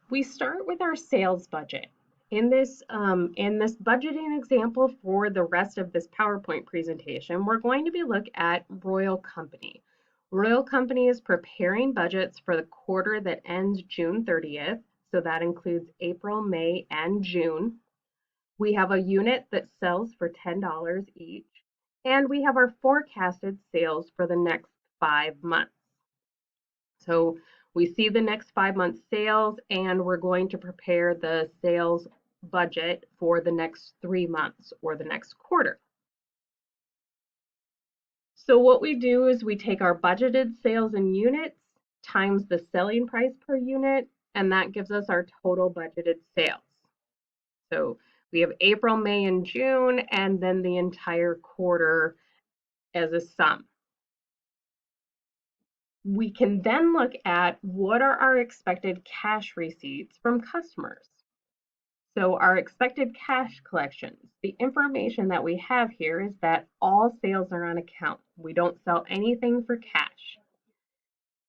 We start with our sales budget. In this budgeting example for the rest of this PowerPoint presentation, we're going to be looking at Royal Company. Royal Company is preparing budgets for the quarter that ends June 30th, so that includes April, May, and June. We have a unit that sells for $10 each, and we have our forecasted sales for the next 5 months. So we see the next 5 months sales, and we're going to prepare the sales budget for the next 3 months or the next quarter. So what we do is we take our budgeted sales in units times the selling price per unit, and that gives us our total budgeted sales. So we have April, May, and June, and then the entire quarter as a sum. We can then look at what are our expected cash receipts from customers. So our expected cash collections, the information that we have here is that all sales are on account. We don't sell anything for cash.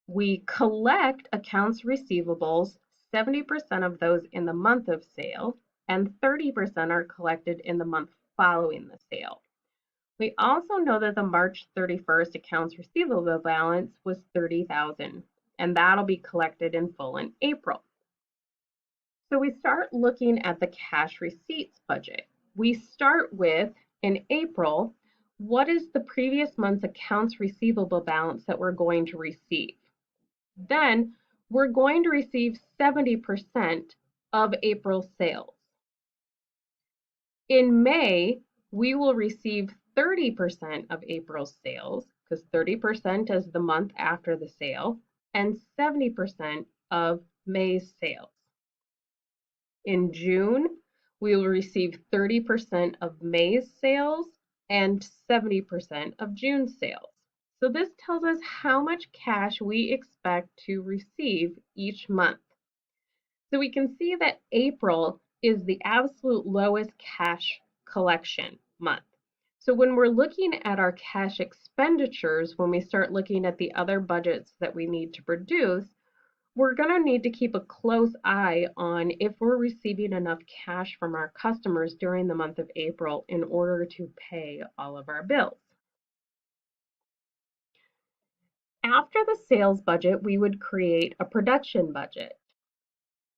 We collect accounts receivables, 70% of those in the month of sale, and 30% are collected in the month following the sale. We also know that the March 31st accounts receivable balance was $30,000, and that'll be collected in full in April. So we start looking at the cash receipts budget. We start with, in April, what is the previous month's accounts receivable balance that we're going to receive? Then we're going to receive 70% of April's sales. In May, we will receive 30% of April's sales, because 30% is the month after the sale, and 70% of May's sales. In June, we will receive 30% of May's sales and 70% of June's sales. So this tells us how much cash we expect to receive each month. So we can see that April is the absolute lowest cash collection month. So when we're looking at our cash expenditures, when we start looking at the other budgets that we need to produce, we're going to need to keep a close eye on if we're receiving enough cash from our customers during the month of April in order to pay all of our bills. After the sales budget, we would create a production budget.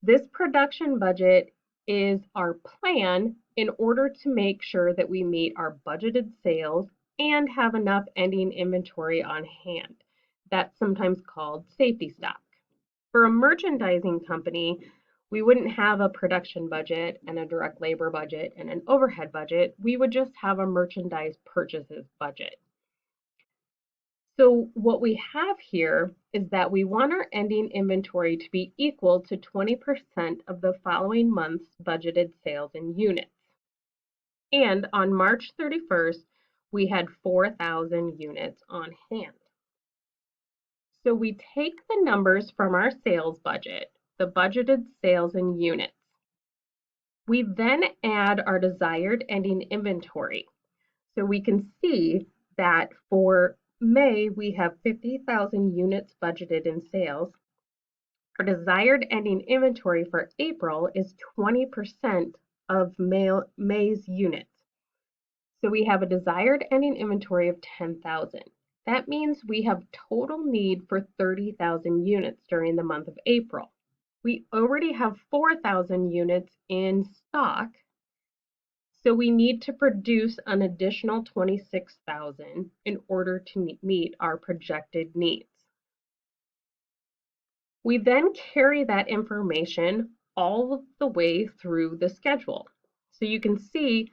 This production budget is our plan in order to make sure that we meet our budgeted sales and have enough ending inventory on hand. That's sometimes called safety stock. For a merchandising company, we wouldn't have a production budget and a direct labor budget and an overhead budget. We would just have a merchandise purchases budget. So what we have here is that we want our ending inventory to be equal to 20% of the following month's budgeted sales in units. And on March 31st, we had 4,000 units on hand. So we take the numbers from our sales budget, the budgeted sales in units. We then add our desired ending inventory. So we can see that for May, we have 50,000 units budgeted in sales. Our desired ending inventory for April is 20% of May's units. So we have a desired ending inventory of 10,000. That means we have total need for 30,000 units during the month of April. We already have 4,000 units in stock, so we need to produce an additional 26,000 in order to meet our projected needs. We then carry that information all the way through the schedule. So you can see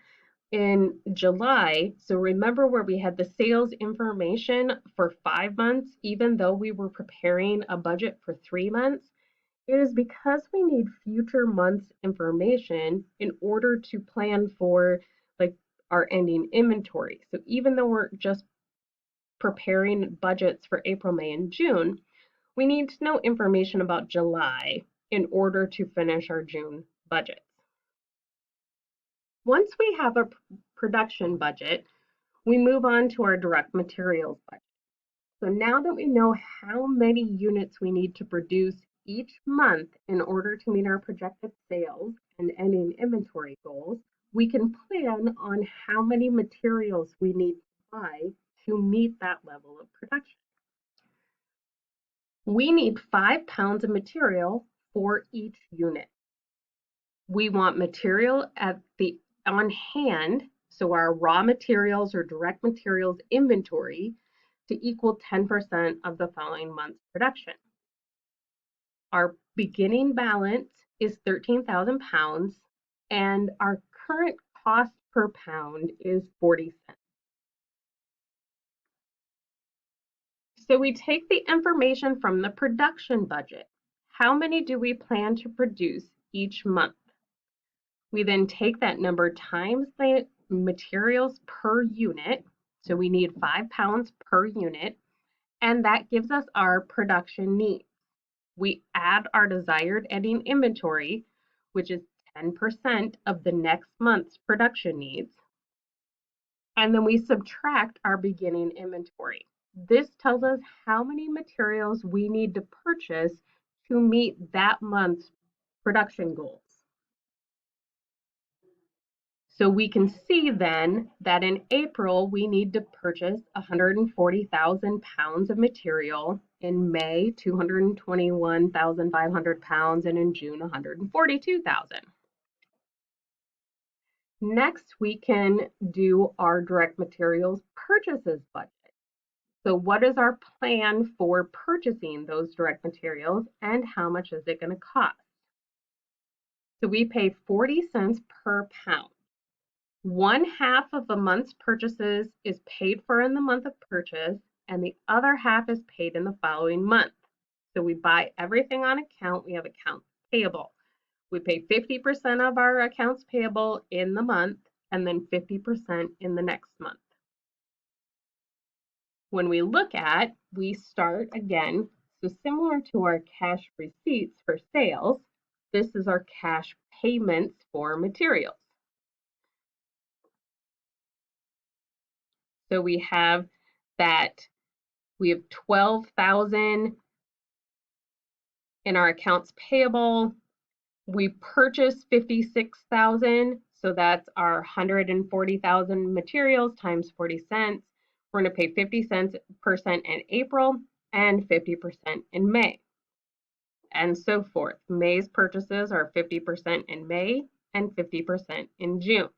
in July, so remember where we had the sales information for 5 months, even though we were preparing a budget for 3 months, it is because we need future months information in order to plan for our ending inventory. So even though we're just preparing budgets for April, May, and June, we need to know information about July in order to finish our June budget. Once we have a production budget, we move on to our direct materials budget. So now that we know how many units we need to produce each month in order to meet our projected sales and ending inventory goals, we can plan on how many materials we need to buy to meet that level of production. We need 5 pounds of material for each unit. We want material on hand, so our raw materials or direct materials inventory to equal 10% of the following month's production. Our beginning balance is 13,000 pounds, and our current cost per pound is 40 cents. So we take the information from the production budget. How many do we plan to produce each month? We then take that number times the materials per unit. So we need 5 pounds per unit, and that gives us our production needs. We add our desired ending inventory, which is 10% of the next month's production needs, and then we subtract our beginning inventory. This tells us how many materials we need to purchase to meet that month's production goals. So we can see then that in April, we need to purchase 140,000 pounds of material, in May, 221,500 pounds, and in June, 142,000. Next, we can do our direct materials purchases budget. So what is our plan for purchasing those direct materials and how much is it going to cost? So we pay 40 cents per pound. 1/2 of the month's purchases is paid for in the month of purchase, and the other half is paid in the following month. So we buy everything on account. We have accounts payable. We pay 50% of our accounts payable in the month and then 50% in the next month. When we look at, we start again, so similar to our cash receipts for sales, this is our cash payments for materials. So we have 12,000 in our accounts payable. We purchased 56,000, so that's our 140,000 materials times 40 cents. We're going to pay 50% in April and 50% in May, and so forth. May's purchases are 50% in May and 50% in June.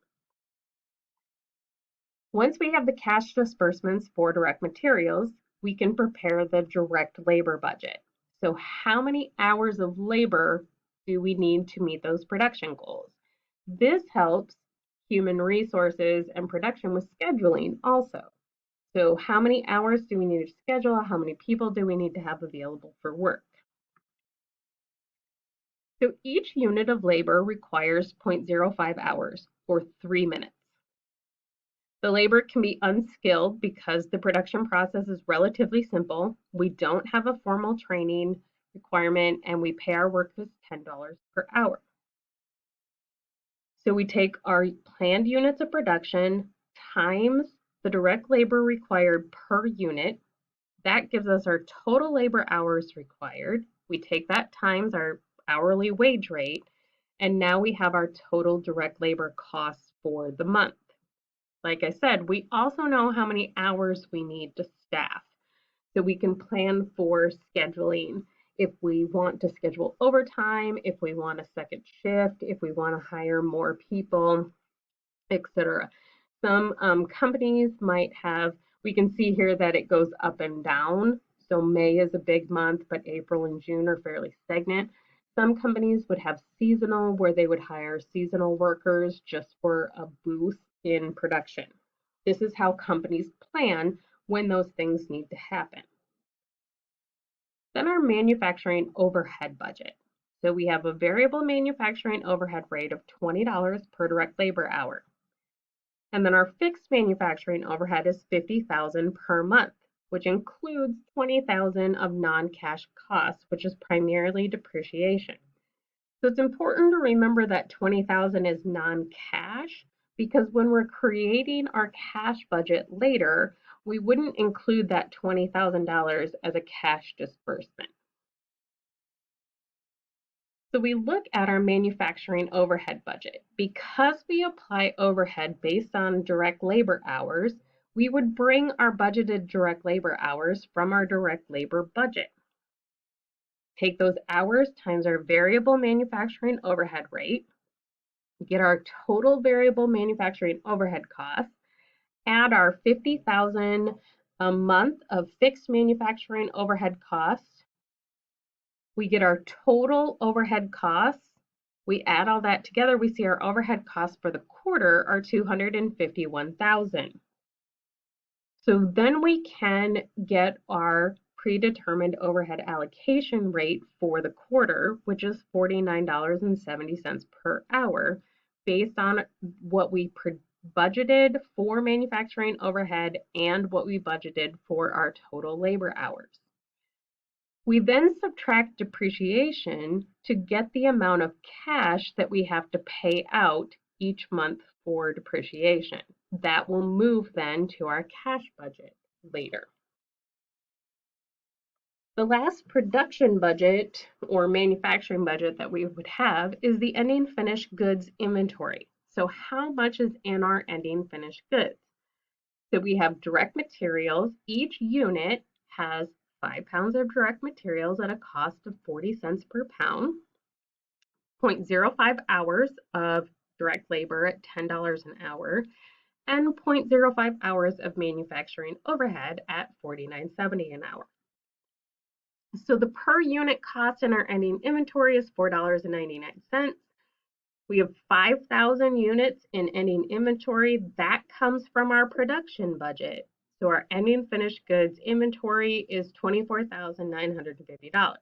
Once we have the cash disbursements for direct materials, we can prepare the direct labor budget. So how many hours of labor do we need to meet those production goals? This helps human resources and production with scheduling also. So how many hours do we need to schedule? How many people do we need to have available for work? So each unit of labor requires 0.05 hours or 3 minutes. The labor can be unskilled because the production process is relatively simple. We don't have a formal training requirement, and we pay our workers $10 per hour. So we take our planned units of production times the direct labor required per unit. That gives us our total labor hours required. We take that times our hourly wage rate, and now we have our total direct labor costs for the month. Like I said, we also know how many hours we need to staff, so we can plan for scheduling if we want to schedule overtime, if we want a second shift, if we want to hire more people, etc. Some companies might have, we can see here that it goes up and down. So May is a big month, but April and June are fairly stagnant. Some companies would have seasonal, where they would hire seasonal workers just for a boost in production. This is how companies plan when those things need to happen. Then our manufacturing overhead budget. So we have a variable manufacturing overhead rate of $20 per direct labor hour. And then our fixed manufacturing overhead is $50,000 per month, which includes $20,000 of non-cash costs, which is primarily depreciation. So it's important to remember that $20,000 is non-cash, because when we're creating our cash budget later, we wouldn't include that $20,000 as a cash disbursement. So we look at our manufacturing overhead budget. Because we apply overhead based on direct labor hours, we would bring our budgeted direct labor hours from our direct labor budget. Take those hours times our variable manufacturing overhead rate, get our total variable manufacturing overhead costs, add our $50,000 a month of fixed manufacturing overhead costs. We get our total overhead costs. We add all that together, we see our overhead costs for the quarter are $251,000. So then we can get our predetermined overhead allocation rate for the quarter, which is $49.70 per hour, based on what we budgeted for manufacturing overhead and what we budgeted for our total labor hours. We then subtract depreciation to get the amount of cash that we have to pay out each month for depreciation. That will move then to our cash budget later. The last production budget or manufacturing budget that we would have is the ending finished goods inventory. So how much is in our ending finished goods? So we have direct materials. Each unit has 5 pounds of direct materials at a cost of 40 cents per pound, 0.05 hours of direct labor at $10 an hour, and 0.05 hours of manufacturing overhead at $49.70 an hour. So the per unit cost in our ending inventory is $4.99. We have 5,000 units in ending inventory. That comes from our production budget. So our ending finished goods inventory is $24,950.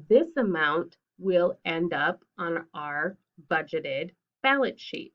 This amount will end up on our budgeted balance sheet.